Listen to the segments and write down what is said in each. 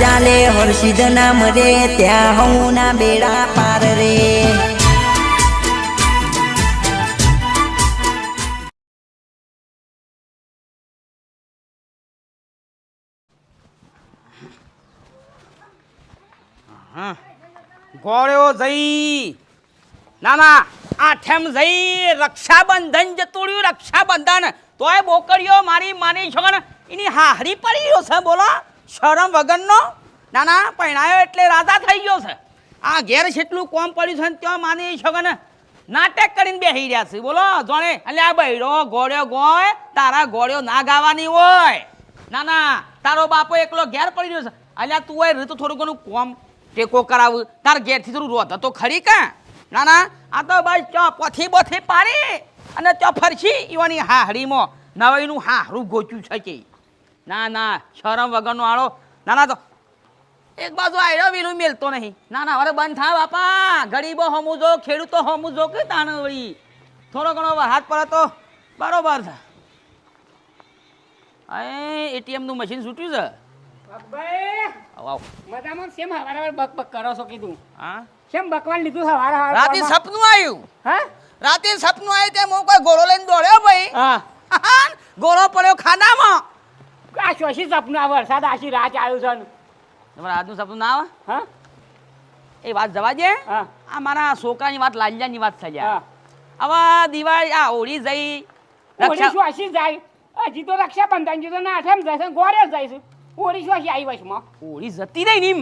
ચાલે હર્ષિદ નામ રે ત્યાં હું ના બેડા પાર રે ગોળ્યો જઈ ના ના આઠેમ જઈ રક્ષાબંધન જતું રહ્યું રક્ષાબંધન તોય બોકડીઓ મારી માની છો ને એની હાહરી પડી ગયો છે બોલો શરમ વગરનો ના ના પરણાયો એટલે રાજા થઈ ગયો છે આ ઘેર જેટલું કોમ પડ્યું છે ને ત્યાં માની છો ને નાટક કરીને બેસી રહ્યા છે બોલો જોણે એટલે આ બૈરો ગોળ્યો ગોય તારા ગોળ્યો ના ગાવાની હોય ના ના તારો બાપો એકલો ઘેર પડી રહ્યો છે અલ્યા તું હોય રીતું થોડું ઘણું કોમ ટેકો કરાવું તાર ઘેરથી થોડું રોત તો ખરી કા ના ના આ તો બસ ચો પોથી બોથી પાડી અને ચો ફરશી ઈવાની હાહડીમાં નવાઈનું હાહરું ગોચ્યું છે કે ના ના શરમ વગરનો આળો ના ના તો એક બાજુ આયરો વીલું મેલતો નહીં ના ના હવે બંધ થા બાપા ગરીબો હમુજો ખેડૂતો હમુજો કે તાણ વળી થોડો ઘણો હાથ પડે તો બરોબર છે એટીએમ નું મશીન છૂટ્યું છે મજામાં સેમ હવારે બક બક કરો છો કીધું હા સેમ બકવાન લીધું હવારે હવારે રાતે સપનું આવ્યું હા રાતે સપનું આવ્યું તે હું કોઈ ઘોડો લઈને દોડ્યો ભાઈ હા ઘોડો પડ્યો ખાનામાં આ શોષી સપનું આ વરસાદ આશી રાત આવ્યું છે ને. તમારે આજનું સપનું ના આવે હા એ વાત જવા દે હા આ મારા છોકરાની વાત લાલિયાની વાત થઈ જાય હા હવે દિવાળી આ હોળી જઈ ઓળી શોષી જાય હજી તો રક્ષાબંધન હજી તો નાઠેમ જાય છે ગોળે જાય છે ઓળી શોષી આવી વચમાં હોળી જતી રહી નીમ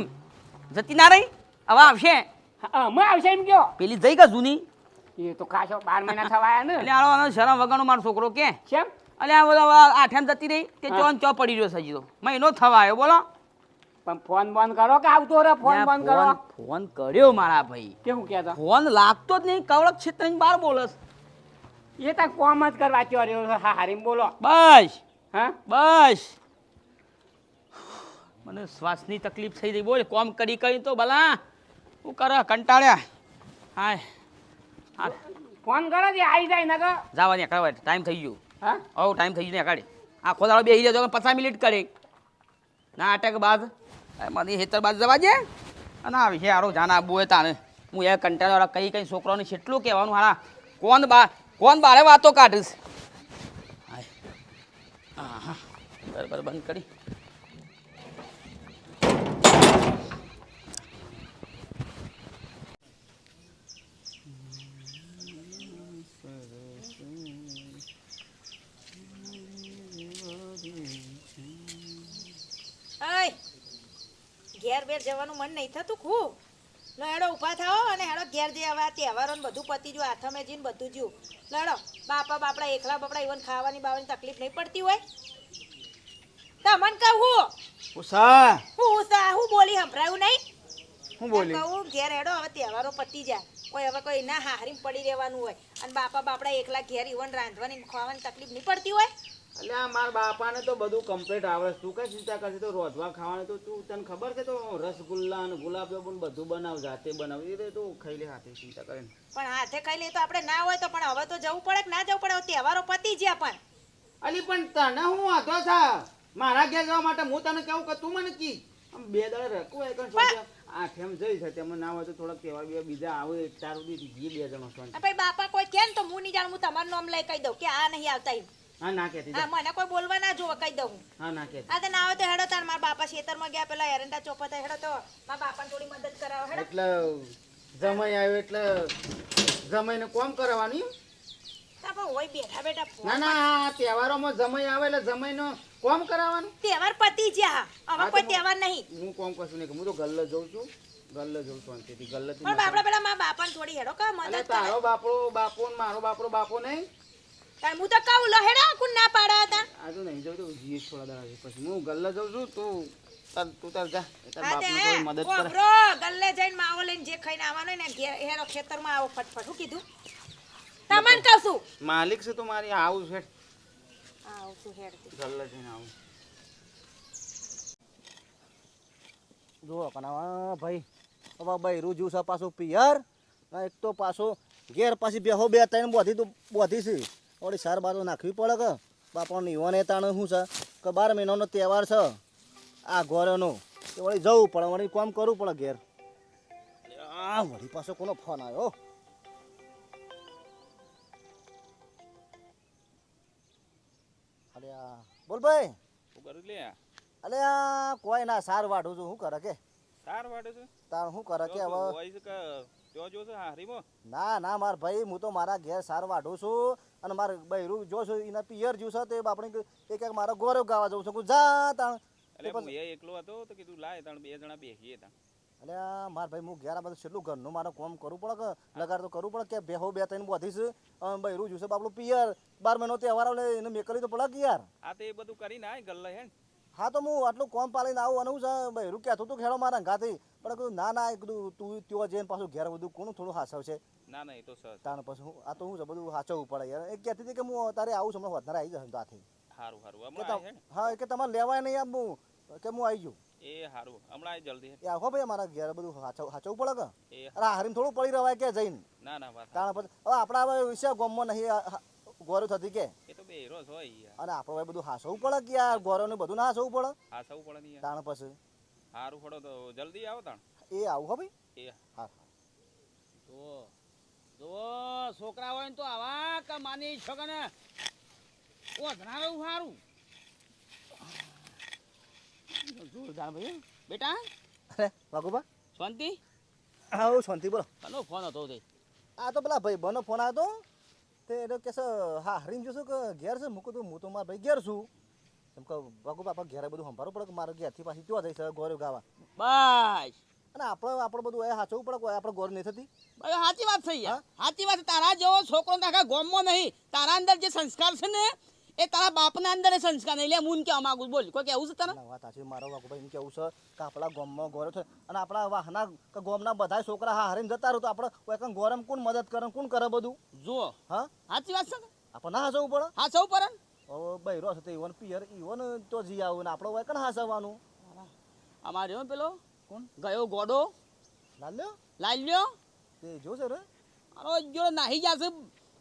જતી ના રહી હવે આવશે માં આવશે એમ કયો પેલી જઈ કે જૂની એ તો ખાસો 12 મહિના થવાયા ને એટલે આનો શરમ વગરનો મારો છોકરો કે કેમ એટલે આ બધા આઠેમ જતી રહી તે ચોન ચો પડી રહ્યો છે હજી તો મહિનો થવા આવ્યો બોલો પણ ફોન બંધ કરો કે આવતો રે ફોન બંધ કરો ફોન કર્યો મારા ભાઈ કેવું કહેતા ફોન લાગતો જ નહીં કવળક ક્ષેત્રની બહાર બોલસ એ તો કોમ જ કરવા ચો રહ્યો છે હા હારીમ બોલો બસ હા બસ મને શ્વાસની તકલીફ થઈ રહી બોલ કોમ કરી કરી તો ભલા હું કરે કંટાળ્યા હાય હા ફોન કરો જે આવી જાય ને કે જવા દે કરાવે ટાઈમ થઈ ગયો હા ઓ ટાઈમ થઈ ગયો ને કાઢી આખો દાડો બેસી જતો 50 મિનિટ કરે ના અટક બાદ મારી હેતર બાદ જવા દે અને આ વિશે હારો જાન આપવું હોય તાને હું એ કંટાળો કઈ કઈ છોકરાઓને કેટલું કહેવાનું હારા કોણ બારે વાતો કાઢીશ હા બરાબર બંધ કરી ઘેર બેર જવાનું મન નહીં થતું ખૂબ લડો ઊભા થાઓ અને હેડો ઘેર જે હવે આ તહેવારો ને બધું પતી ગયું હાથમે જઈને બધું જ્યું લડો બાપડા એકલા બાપડા ઇવન ખાવાની બાવાની તકલીફ નહીં પડતી હોય તમને કહું હું બોલી સંભળાયું નહીં હું બોલી કહું ઘેર હેડો હવે તહેવારો પતી જાય કોઈ ના હારીમ પડી રહેવાનું હોય અને બાપડા એકલા ઘેર ઇવન રાંધવાની ખાવાની તકલીફ નહીં પડતી હોય એટલે મારા બાપાને તો બધું કમ્પ્લીટ આવડે તું કઈ ચિંતા કરશે તો રોધવા ખાવાનું તો તું તને ખબર છે તો રસગુલ્લા અને ગુલાબ જાંબુ બધું બનાવ જાતે બનાવ એ તો ખાઈ લે હાથે ચિંતા કરે પણ હાથે ખાઈ લે તો આપણે ના હોય તો પણ હવે તો જવું પડે કે ના જવું પડે તહેવારો પતી ગયા પણ અલી પણ તને હું વાંધો છે મારા ઘેર જવા માટે હું તને કહું કે તું મને કી આમ 2 દાડા રખું એક આઠેમ જઈ છે તેમાં ના હોય તો થોડાક તહેવાર બીજા આવે ચાર સુધી 2 જણો ભાઈ બાપા કોઈ કે તો હું નહીં જાણ હું તમારું નામ લઈ કહી દઉં કે આ નહીં આવતા હા ના કહેતી હા મને કોઈ બોલવા ના જોવે કહી દઉં હા ના કહેતી આ તો ના આવે તો હેડો તાર મારા બાપા ખેતરમાં ગયા પેલા એરંડા ચોપા હેડો તો મારા બાપાને થોડી મદદ કરાવો હેડો એટલે જમાઈ આવ્યો એટલે જમાઈને કોમ કરાવવાનું તા પણ હોય બેઠા બેઠા ના ના તહેવારોમાં જમાઈ આવે એટલે જમાઈનો કોમ કરાવવાનું તહેવાર પતી ગયા હવે કોઈ તહેવાર નહીં હું કોમ કશું નહીં હું તો ગલ્લે જઉં છું શાંતિથી ગલ્લેથી પણ બાપડા પેલા મારા બાપાને થોડી હેડો કા મદદ તારો બાપો ને મારો બાપો નહીં તાર હું તો કહું લો હેડો કોણ ના પાડા હતા આ તો નહીં જવું તો જીએસ થોડા દાડા પછી હું ગલ્લે જઉં છું તું તાર જા તાર હા તે બાપને થોડી મદદ કર ઓબરો ગલ્લે જઈને માવો લઈને જે ખાઈને આવવાનું ને ઘેર હેરો ખેતરમાં આવો ફટફટ શું કીધું તમને કહું છું માલિક છે તો મારી આવું છે આવું શું હેડતી ગલ્લે જઈને આવું જો કનાવા ભાઈ હવે બૈરું જ્યુસ પાછું પિયર એક તો પાછો ઘેર પાછી બેહો 2-3 બોધી છે થોડી સાર બાજુ નાખવી પડે કે બાપા નીવાને તાણે શું છે કે 12 મહિનાનો તહેવાર છે આ ગોરેનો એ વળી જવું પડે વળી કામ કરવું પડે ઘેર આ વળી પાછો કોનો ફોન આવ્યો અલ્યા બોલ ભાઈ શું કરું લે અલ્યા કોઈ ના સાર વાઢું છું શું કરે કે સાર વાડે છે તાર શું કરે કે હવે હોય છે કે ત્યો જો છે હારીમાં ના ના માર ભાઈ હું તો મારા ઘેર સાર વાઢું છું અને મારે બૈરું જો છું એના પિયર જ્યું છે તે આપણે એક એક મારા ગોરવ ગાવા જવું છું જા તાણ એટલે હું એ એકલો હતો તો કીધું લાય તાણ બે જણા બેસીએ તાણ અલ્યા માર ભાઈ હું ઘેર આ બધું કેટલું ઘરનું મારે કામ કરવું પડે કે લગાડ તો કરવું પડે કે બેહો બે ત્રણ બોધીશ બૈરું જ્યું છે બાપડું પિયર 12 મહિનો તહેવાર આવે એને મેકલી તો પડે કે યાર આ તો એ બધું કરીને આય ગલ્લે હે ને હા તો હું આટલું કોમ પાલીને આવું અને હું છે બૈરું કહેતું તું ખેડો મારા અંગાથી પણ કીધું ના ના કીધું તું ત્યાં જઈને પાછું ઘેર બધું કોનું થોડું હાસવ છે ના ના એ તો સર તાણ પછી આ તો હું છે બધું હાચવવું પડે યાર એ કહેતી હતી કે હું તારે આવું છું હમણાં વધારે આવી જશે ત્યાંથી હારું હારું કે હમણાં આય હે ને હા કે તમારે લેવાય નહીં આમ હું કે હું આવી ગયું એ હારું હમણાં આય જલ્દી હે એ આખો ભાઈ મારા ઘેર બધું હાચવવું પડે કે એ અરે હારીને થોડું પડી રવાય કે જઈને ના ના વાત તાણ પછી હવે આપણા હવે વિશે ગમમાં નહીં ગોરું થતી કે એ તો બે હીરો જ હોય યાર અને આપણે ભાઈ બધું હાસવું પડે કે યાર ગોરોને બધું ના હાસવું પડે હા સૌ પડે નહીં યાર તાણ પછી હારું ફળો તો જલ્દી આવો તાણ એ આવું હો ભાઈ એ હા જો છોકરા હોય ને તો આવા કે માની છોકરા ને ઓધરાવું સારું જોરદાર ભાઈ બેટા અરે વાઘુબા શાંતિ હા શાંતિ બોલો કનો ફોન હતો તે આ તો પેલા ભાઈ બનો ફોન આવ્યો તે એટલે કે હા હરીને જોશું કે ઘેર છે મૂકું તું હું તો મારા ભાઈ ઘેર છું એમ કે વાઘુબા આપણે ઘેરે બધું સંભાળવું પડે કે મારે ઘેરથી પાછી ત્યાં જઈશ ગોરે ગાવા બસ અને આપણે બધું એ સાચવવું પડે કોઈ આપણે ગોર નહીં થતી ભાઈ સાચી વાત થઈ યાર સાચી વાત તારા જેવો છોકરો તો આખા ગોમમાં નહીં તારા અંદર જે સંસ્કાર છે ને એ તારા બાપના અંદર એ સંસ્કાર નહીં લે મુન કે અમાગું બોલ કોઈ કેવું છે તને ના વાત સાચી મારો વાઘુભાઈ એમ કેવું છે કે આપણા ગામમાં ગોરે છે અને આપણા વાહના કે ગામના બધા છોકરા હા હરીને જતા રહો તો આપણે કોઈ કંઈ ગોરમ કોણ મદદ કરે કોણ કરે બધું જુઓ હા સાચી વાત છે ને આપણે ના હાસવવું પડે હા સૌ પર હવે બૈરો છે તો ઈવન પિયર ઈવન તો જી આવું ને આપણે હોય કને હાસવવાનું અમારે રહ્યો પેલો કોણ ગયો ગોડો લાલ્યો લાલ્યો તે જોશે રે અરે જો નાહી જશે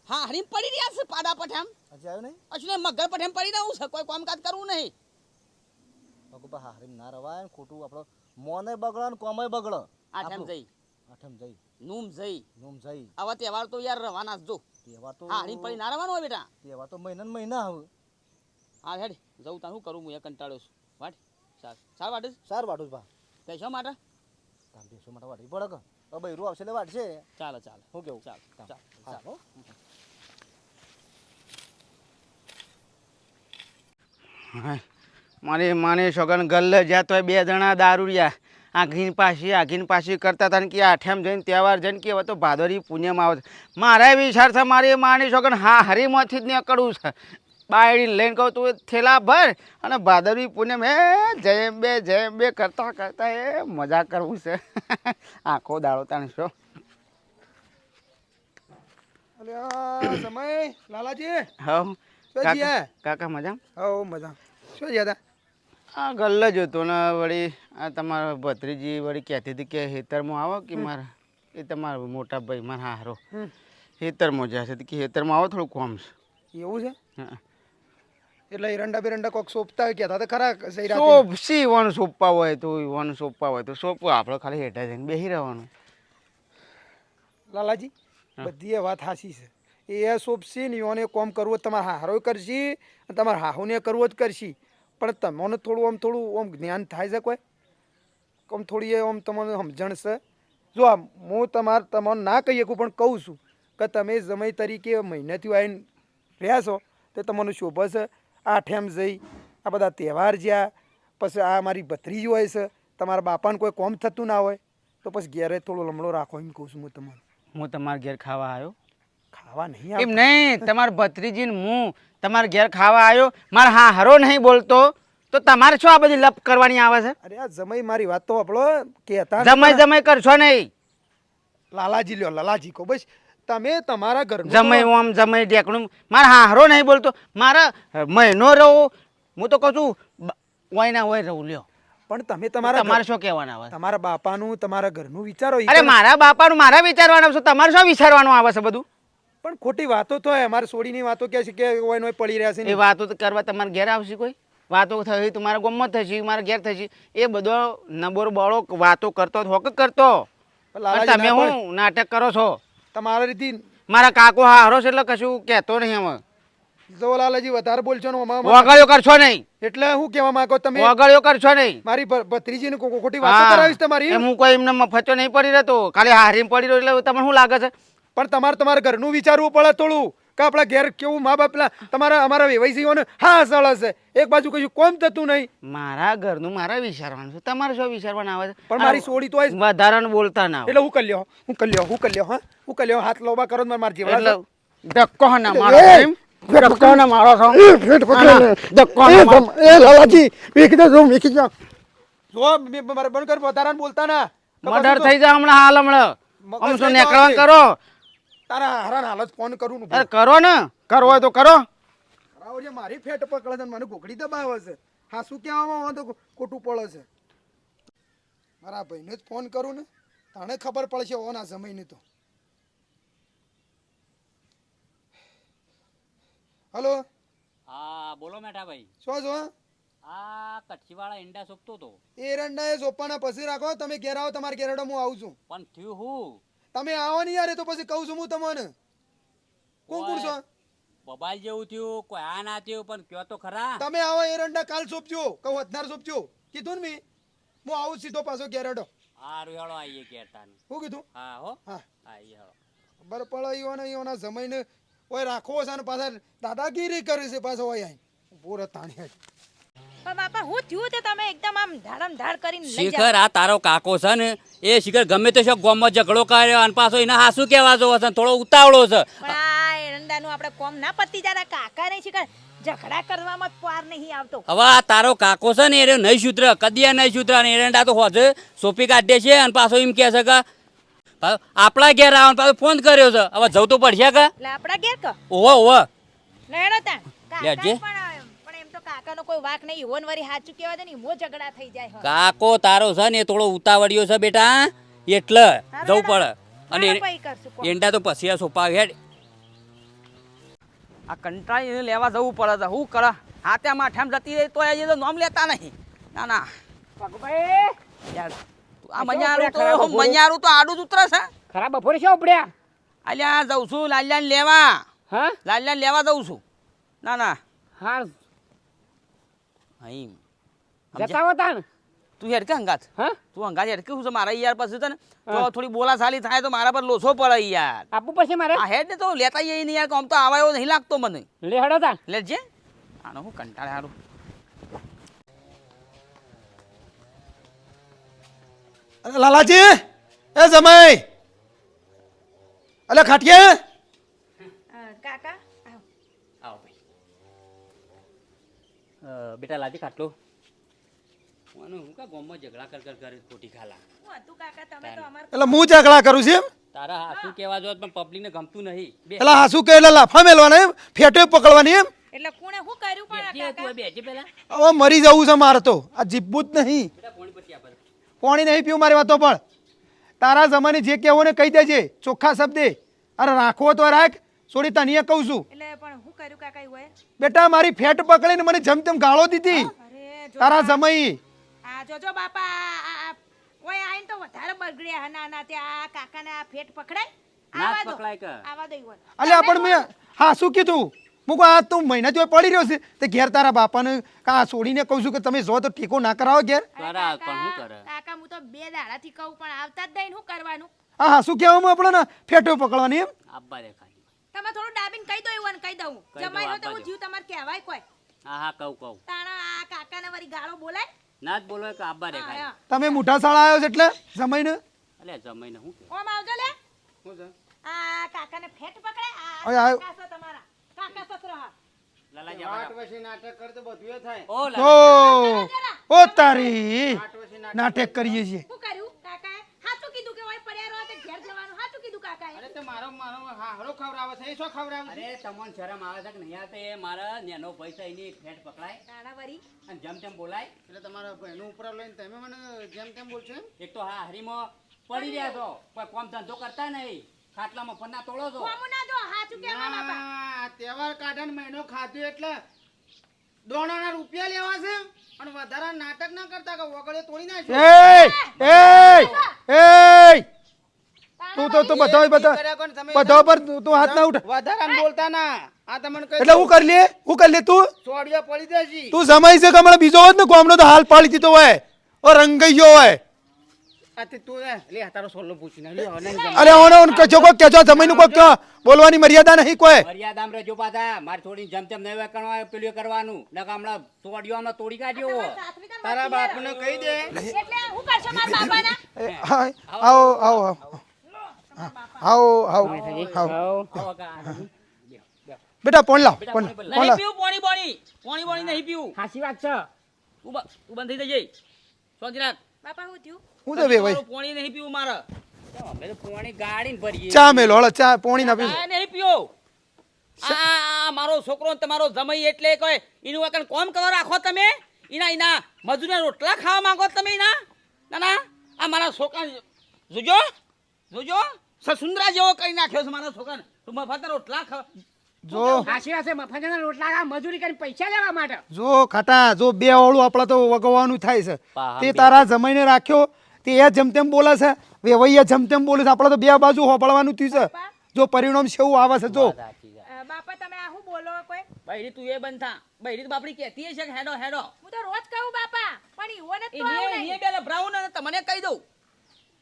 હા હરીમ પડી રહ્યા છે પાડા પઠામ હજી આવ્યો નહીં અચલે મગર પઠામ પડી રહ્યું છે કોઈ કામકાજ કરવું નહીં ભગુબા હા હરીમ ના રવાય ને ખોટું આપણો મોને બગડે ને કોમય બગડે આઠમ જઈ આઠમ જઈ નૂમ જઈ નોમ જઈ આવા તહેવાર તો યાર રવાના જ જો તહેવાર તો હા હરીમ પડી ના રવાનું હોય બેટા તહેવાર તો મહિના ને મહિના આવે હા હેડ જવું તાર શું કરું હું એ કંટાળ્યો છું વાટ સાર વાટ સાર વાટું ભા તે શા માટે તામ દેશો માટે વાટવી પડે કે હવે બૈરું આવશે એટલે વાટશે ચાલો ચાલો હું કેવું ચાલ તામ. ચાલ હા, ચાલ હો. મારી માની છોકન ગલ્લે જ્યાં તોય બે જણા દારૂડિયા આઘીન પાછી કરતા હતા ને કે આઠેમ જઈને તહેવાર જઈને કે હવે તો ભાદરી પુણ્યમાં આવે છે મારા વિચાર છે મારી માની છોકન હા હરીમાંથી જ નીકળવું છે બાયડી લઈને કહું તું થેલા ભર અને ભાદરવી પુણ્યમ એ જેમ બે કરતા કરતા એ મજા કરવું છે આખો દાડો તાણ છો અલ્યા સમય લાલાજી હવ શું જીયા? કાકા મજા હવ મજા શું જ્યાં આ ગલ્લે જ હતો ને વળી આ તમારા ભત્રીજી વળી કહેતી હતી કે હેતરમાં આવો કે મારા એ તમારા મોટા ભાઈ મારા હારો હેતરમાં જશે કે હેતરમાં આવો થોડું કોમ છે એવું છે હા. એટલે એરંડા બેરંડા કોક સોંપતા હોય કહેતા તો ખરા સહી રાતે સોપસી વન સોપવા હોય તો વન સોપવા હોય તો સોપવું આપણે ખાલી હેઠા જઈને બેસી રહેવાનું લાલાજી બધી એ વાત હાસી છે એ સોંપસી ને યોને કોમ કરવું તમારે હારો કરશી અને તમારે હાહુને કરવો જ કરશી પણ તમને થોડું આમ જ્ઞાન થાય છે કોઈ આમ થોડી આમ તમને સમજણ છે જો આ હું તમને ના કહી શકું પણ કહું છું કે તમે સમય તરીકે મહિનાથી આવીને રહ્યા છો તે તમને શોભે છે આઠેમ જઈ આ બધા તહેવાર જ્યાં પછી આ મારી ભત્રીજી હોય છે તમારા બાપાને કોઈ કોમ થતું ના હોય તો પછી ઘેરે થોડો લમડો રાખો એમ કહું છું હું તમને હું તમારા ઘેર ખાવા આવ્યો ખાવા નહીં એમ નહીં તમારા ભત્રીજી ને હું તમારા ઘેર ખાવા આવ્યો મારા હા હરો નહીં બોલતો તો તમારે શું આ બધી લપ કરવાની આવે છે અરે આ જમાઈ મારી વાત તો આપણો કહેતા જમાઈ કરશો નહીં લાલાજી લ્યો લાલાજી કહો બસ તમે તમારા ઘર જમાઈ ઓમ જમાઈ ઢેકણું મારા હા હરો નહીં બોલતો મારા મહિનો રહું હું તો કહું છું હોય ના હોય રહું લ્યો પણ તમે તમારા તમારે શું કહેવાના આવે તમારા બાપાનું તમારા ઘરનું વિચારો અરે મારા બાપાનું મારા વિચારવાનું છે તમારે શું વિચારવાનું આવે છે બધું પણ ખોટી વાતો તો અમારે સોડીની વાતો કે છે કે ઓય નોય પડી રહ્યા છે એ વાતો તો કરવા તમારે ઘેર આવશે કોઈ વાતો થઈ તો મારા ગામમાં થશે મારા ઘેર થશે એ બધો નબોર બળો વાતો કરતો હોક કરતો અને તમે હું નાટક કરો છો તમારા રીતે મારા કાકો હારો છે એટલે કશું કહેતો નહીં અમે જો લાલાજી વધારે બોલશો ને વગાડ્યો કરશો નહીં એટલે હું કહેવા માંગો તમે વગાડ્યો કરશો નહીં મારી ભત્રીજીને ખોટી વાતો કરાવીશ તમારી હું કોઈ એમને મફતો નહીં પડી રહેતો ખાલી હારીને પડી રહ્યો એટલે તમને શું લાગે છે પણ તમારા ઘરનું વિચારવું પડે થોડું કે આપણા ઘેર કેવું મા બાપના અમારા વેવાઈસીઓને હા સળ હશે એક બાજુ કશું કોમ થતું નહીં મારા ઘરનું મારા વિચારવાનું છે તમારે શું વિચારવાનું આવે છે પણ મારી સોડી તો વધારાનું બોલતા ના એટલે હું કરી લ્યો હાથ લોબા કરો માર જેવા એટલે ધક્કો ના મારો એમ ધક્કો ના મારો છો ધક્કો ના મારો એ લાલાજી મેકી દો મેકી દો જો મારે બંધ કર વધારાને બોલતા ના મર્ડર થઈ જાય હમણાં હાલ હમણાં આમ શું નેકળવાનું કરો તારા હારાન હાલત ફોન કરું ને અરે કરો ને કરો હોય તો કરો રાવ જે મારી ફેટ પકડે છે મને ઘોકડી દબાવે છે હા શું કહેવામાં તો ખોટું પડે છે મારા ભાઈને જ ફોન કરું ને તાણે ખબર પડશે ઓના સમયની તો હલો હા બોલો મેઠા ભાઈ શું છો આ કચ્છીવાળા ઈંડા સોંપતો તો એરંડા એ સોપાના પછી રાખો તમે ઘેર આવો તમારે ઘેરડો હું આવું છું પણ થયું હું તમે આવો નહીં યાર એ તો પછી કહું છું હું તમને કોણ છો બબાલ જેવું થયું કોઈ આ ના થયું પણ કયો તો ખરા તમે આવો એરંડા કાલ સોંપજો કહું હથનાર સોંપજો કીધું ને મેં હું આવું સીધો પાછો ઘેરડો હારું હેળો આવીએ ઘેરતા શું કીધું હા હો હા આવીએ હેળો ખબર પડે ઈઓના જમાઈને ઓય રાખવો છે ને પાછા દાદાગીરી કરે છે પાછો ઓય આઈ પૂરો તાણી પણ બાપા હું થયું તે તમે એકદમ આમ ધાડમ ધાડ કરીને લઈ શિખર આ તારો કાકો છે ને એ શિખર ગમે તે શોખ ગામમાં ઝઘડો કર્યો અને પાછો એના હાસુ કહેવા જોવો છે થોડો ઉતાવળો છે પણ આ એરંડાનું આપણે કોમ ના પતી જાય કાકા નહીં શીખર ઝઘડા કરવામાં જ પાર નહીં આવતો હવે આ તારો કાકો છે ને એ નહીં સુધરે કદીયા નહીં સુધરે અને એરંડા તો હોજે સોપી કાઢે છે અને પાછો એમ કહે છે કે આપણા ઘેર આવવાનું પાછો ફોન કર્યો છે હવે જવું તો પડશે કે એટલે આપણા ઘેર ક ઓહો ઓહો લેડો તા લેજે. પણ એમ તો કાકાનો કોઈ વાક નહીં હોન વરી સાચું કહેવા દે ને મો ઝઘડા થઈ જાય હવે. કાકો તારો છે ને એ થોડો ઉતાવળિયો છે બેટા એટલે જવું પડે અને હાલો પછી કરશું કોમ. એંડા તો પછી આ સોપા હેડ આ કંટાળીને લેવા જવું પડે છે શું કરે હાથે માઠામ જતી રહી તો એ તો નામ લેતા નહીં ના ના પગભાઈ યાર આ મજારું તો આડું જ ઉતરે છે ખરા બપોરે શું ઉપડ્યા અલ્યા જઉં છું લાલ્યાને લેવા હા લાલ્યાને લેવા જઉં છું ના ના હા અહીં જતા હોતા ને તું હેડ કે હંગાત હા તું હંગાત હેડ કેવું છે મારા યાર પછી છે ને તો થોડી બોલા સાલી થાય તો મારા પર લોસો પડે યાર આપવું પડશે મારે આ હેડ ને તો લેતા જઈએ નહીં યાર આમ તો આવા એવો નહીં લાગતો મને લે હડો તા લેજે આનો હું કંટાળે સારું અરે લાલાજી એ જમાઈ અલે ખાટિયા કાકા આવો. આવો ભાઈ બેટા લાજી ખાટલો હું કા ગામમાં ઝઘડા કર ખોટી ખાલા હું હતું કાકા તમે તો અમાર એટલે હું ઝઘડા કરું છું એમ તારા હાસુ કહેવા જો પણ પબ્લિકને ગમતું નહીં બે એટલે હાસુ કે એટલે લાફા મેલવાના એમ ફેટે પકડવાની એમ એટલે કોણે શું કર્યું પણ આ કાકા બેજે પેલા હવે મરી જવું છે મારે તો આ જીભવું જ નહીં બેટા કોણી પછી આપે પાણી નહીં પીવું મારી વાતો પણ તારા જમાને જે કહેવું ને કહી દેજે ચોખ્ખા શબ્દે અરે રાખવો તો રાખ છોડી તને કહું છું એટલે પણ શું કર્યું કાકા એવું બેટા મારી ફેટ પકડીને મને જેમ તેમ ગાળો દીધી અરે જો તારા જમાઈ આ જોજો બાપા ઓય આઈને તો વધારે બગડ્યા ના ના તે આ કાકાને આ ફેટ પકડાય ના જ આવા દો પકડાય કે આવા દો ઈવન અલ્યા પણ મેં હા શું કીધું હું કહું આ તું મહિના જો પડી રહ્યો છે તે ઘેર તારા બાપાને કા છોડીને કહું છું કે તમે જો તો ટેકો ના કરાવો ઘેર કરા પણ શું કરે કાકા હું તો બે દાડાથી કહું પણ આવતા જ નહીં શું કરવાનું હા હા શું કહેવામાં આપણે ને ફેટો પકડવાની એમ આબ્બા દેખાય તમે થોડું ડાબીને કહી દો ઈવન કહી દઉં કહી દો, જમાઈ હો તો આપવા હું દો. જીવ તમારે કહેવાય કોઈ હા કહું તાણા આ કાકાને વળી ગાળો બોલાય ના જ બોલો કે આબ્બા હા, દેખાય હા. તમે મોટા શાળા આવ્યો છે એટલે જમાઈને અલે જમાઈને શું કે ઓમ આવજો લે શું છે આ કાકાને ફેટ પકડે ઓય, આ આયો. કાકા છો તમારા કાકા સસરો હા લાલાજી આવો. નાટક કરતો બધું થાય ઓ લાલા ઓ તારી નાટક કરીએ છીએ શું કર્યું કાકાએ હાચું કીધું કે ઓય પડ્યા રહો તે ઘેર જવાનું હાચું કીધું કાકાએ અરે તે મારો હારો ખવડાવે છે એ શું ખવડાવે છે અરે તમને શરમ આવે છે કે નહીં આવતે મારા નેનો પૈસા એની ફેટ પકડાય તાણા વળી અને જેમ તેમ બોલાય એટલે તમારા બહેનો ઉપર લઈને તમે મને જેમ તેમ બોલશો એમ એક તો હા હરીમાં પડી રહ્યા છો કોઈ કામ ધંધો કરતા નહીં ખાટલામાં ફરના તોડો છો કોમું ના જો હાચું કહેવા બાપા આ તહેવાર કાઢાને મહિનો ખાધું એટલે દોણોના રૂપિયા લેવા છે અને વધારા નાટક ના કરતા કે વગડે તોડી નાખજો. તું બધા પર તું હાથ ના ઉઠ. વધારામાં બોલતા ના. આ તમને કહી એટલે હું કરી લે તું ચોડિયો પડી દેજી. તું સમય છે કે હમણાં બીજો હોત ને કોમનો તો હાલ પાડી દીધો હોય ઓ રંગાઈ ગયો હોય. આ તે તું લે તારો સોલો પૂછીને લે હવે નહીં ગમે. અરે ઓને કચો કોઈ કેજો સમયનું કોઈ બોલવાની મર્યાદા નહીં કોઈ. મર્યાદામાં રહેજો પાછા મારે થોડી જેમ તેમ નહીં કરવાનું પેલું કરવાનું નકા હમણાં તોડ્યો હમણાં તોડી કાઢ્યો તારા બાપને કહી દે. એટલે હું કરશો મારા બાપાના આવો આવો આવો આવો બેટા પોણ લાવ પોણ નહીં લાવ. પીવું પોણી નહીં પીવું. સાચી વાત છે. તું બંધ થઈ જજે શાંતિ રાખ. બાપા હું થયું હું તો બે ભાઈ મારું પોણી નહીં પીવું મારે. અમે તો પોણી ગાડીને ભરીએ ચા મેલો હળો ચા પોણી ના પીવું. આ નહીં પીવો. આ મારો છોકરો ને તમારો જમાઈ એટલે કોઈ એનું એકન કોમ કરવા રાખો તમે. એના મજૂરના રોટલા ખાવા માંગો તમે એના. ના આ મારા છોકરા જોજો સસુંદરા જેવો કરી નાખ્યો છે મારા છોકરાને. તું મફતના રોટલા ખાવા જો સાચી વાત છે. મફતના રોટલા આ મજૂરી કરીને પૈસા લેવા માટે. જો ખાટા જો બે ઓળું આપણા તો વગવાનું થાય છે પાહા તે બે. તારા જમાઈને રાખ્યો તે એ જેમ તેમ બોલે છે વેવૈયા જેમ તેમ બોલે છે આપણે તો બે બાજુ હોપળવાનું થયું છે જો પરિણામ છે એવું આવે છે જો બાપા તમે આ શું બોલો કોઈ બૈરી તું એ બંધ થા. બૈરી તો બાપડી કહેતી હશે કે હેડો હું તો રોજ કહું બાપા પણ ઈવોને તો આવું નહીં. એ બે લભરાવું ને તમને કહી દઉં.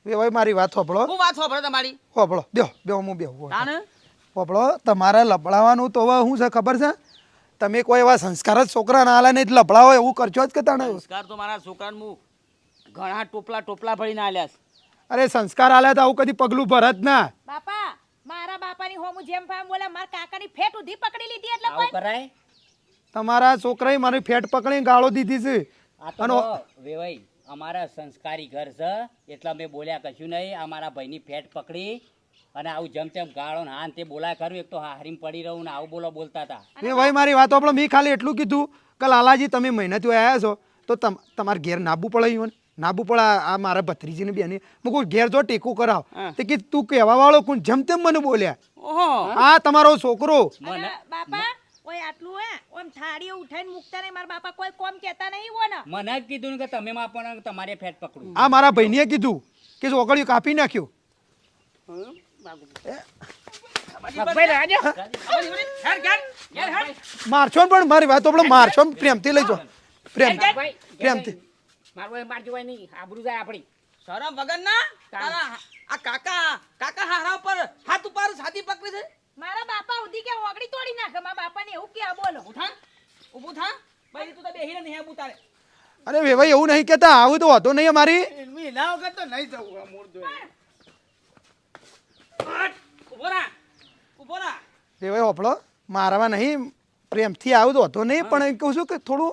વેવાઈ મારી વાત હોપળો હું વાત સાંભળો તમારી. હોપળો દેહો બે હું બે તાને હોપળો તમારે લબડાવવાનું તો હવે શું છે ખબર છે તમે કોઈ એવા સંસ્કાર જ છોકરા ના આલે નહીં જ લબડાવો એવું કરજો જ કે તાણે સંસ્કાર તો મારા છોકરાને હું ઘણા ટોપલા ભરીને આલ્યા છે. અરે સંસ્કાર આલે તો આવું કદી પગલું ભરત ના બાપા મારા બાપાની હોમું જેમ ફામ બોલે મારા કાકાની ફેટ ઉધી પકડી લીધી એટલે આવું કોઈ કરાય તમારા છોકરાએ મારી ફેટ પકડી ગાળો દીધી છે આ તો વેવાઈ અમારા સંસ્કારી ઘર છે એટલે અમે બોલ્યા કશું નહીં અમારા ભાઈની ફેટ પકડી અને આવું જેમ તેમ ગાળો ને હાન તે બોલાય ખરું એક તો હારીમ પડી રહું ને આવું બોલતા હતા. એ ભાઈ મારી વાત આપણે મેં ખાલી એટલું કીધું કે લાલાજી તમે મહેનતી આવ્યા છો તો તમારે ઘેર નાબુ પડે ઈવન નાબુ પડે આ મારા ભત્રીજીને બેને હું કોઈ ઘેર જો ટેકો કરાવ તે કે તું કહેવા વાળો કોણ જેમ તેમ મને બોલ્યા ઓહો આ તમારો છોકરો અને બાપા ઓય આટલું હે ઓમ થાળીઓ ઉઠાઈને મૂકતા નહીં મારા બાપા કોઈ કોમ કહેતા નહીં હો ને મને જ કીધું ને કે તમે માં પણ તમારે ફેટ પકડું. આ મારા ભાઈને કીધું કે ચોકડીઓ કાપી નાખ્યો ભાઈ રાજો. મારશો પણ મારી વાત આપણે મારશો પ્રેમથી લઈ જાઓ ભાઈ, પ્રેમથી મારું એ મારજો હોય નહીં આબરૂ જાય આપણી. શરમ વગર ના તારા આ કાકા હારા ઉપર હાથ ઉપર છાતી પકડી છે. મારા બાપા ઉધી કે ઓગળી તોડી નાખે મારા બાપાને એવું કે બોલો ઊભું થા બૈરી તું તો બેહીને નહીં આબુ તારે. અરે વેવાઈ એવું નહીં કહેતા આવું તો હતો નહીં અમારી એના વગર તો નહીં જવું આ મૂળ જોઈ. ઉભો રા વેવાઈ હોપળો મારામાં નહીં પ્રેમથી આવું તો હતો નહીં પણ એમ કહું છું કે થોડું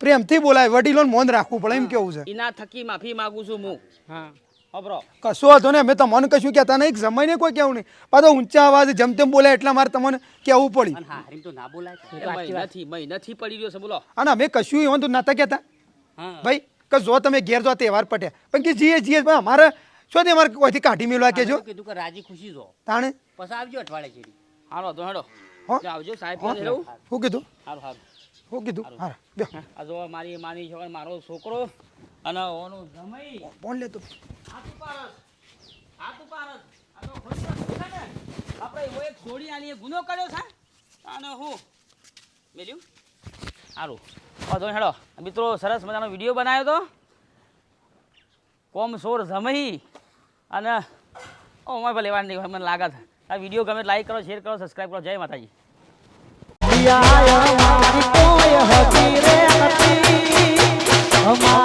પ્રેમથી બોલાય વડીલોને મોન રાખવું પડે એમ કેવું છે એના થકી માફી માંગુ છું હું. હા હબરો કશો હતો ને અમે તમને કશું કહેતા નહીં સમયને કોઈ કેવું નહીં પાછો ઊંચા અવાજ જેમ તેમ બોલે એટલે મારે તમને કહેવું પડી અને હારીમ તો ના બોલાય. નથી પડી રહ્યો છે બોલો. અને અમે કશું એવું તો નતા કહેતા હા ભાઈ કે જો તમે ઘેર જો તહેવાર પટ્યા પણ કે જીએ ભાઈ અમારે શું તે અમારે કોઈથી કાઢી મેળવા કેજો અમે કીધું કે રાજી ખુશી જો તાણે પછી આવજો અઠવાડિયે જેડી. હાલો તો હેડો હો? આવજો સાહેબ હો? રહેવું. શું કીધું હારું શું કીધું હા બે આ જો મારી છોકરા મારો છોકરો અને ઓનો જમાઈ ફોન લેતો હાથ ઉપાડસ. આ તો ખોટી વાત છે ને. આપણે એવો એક છોડી આની ગુનો કર્યો છે અને હું મેલ્યું સારું તો હેડો મિત્રો સરસ મજાનો વિડીયો બનાવ્યો તો કોમ સોર જમઈ અને ઓ મારે ભલે લેવા નહીં મને લાગે છે આ વિડીયો ગમે લાઈક કરો શેર કરો સબસ્ક્રાઈબ કરો જય માતાજી. કોઈ હતી રે નથી અમારી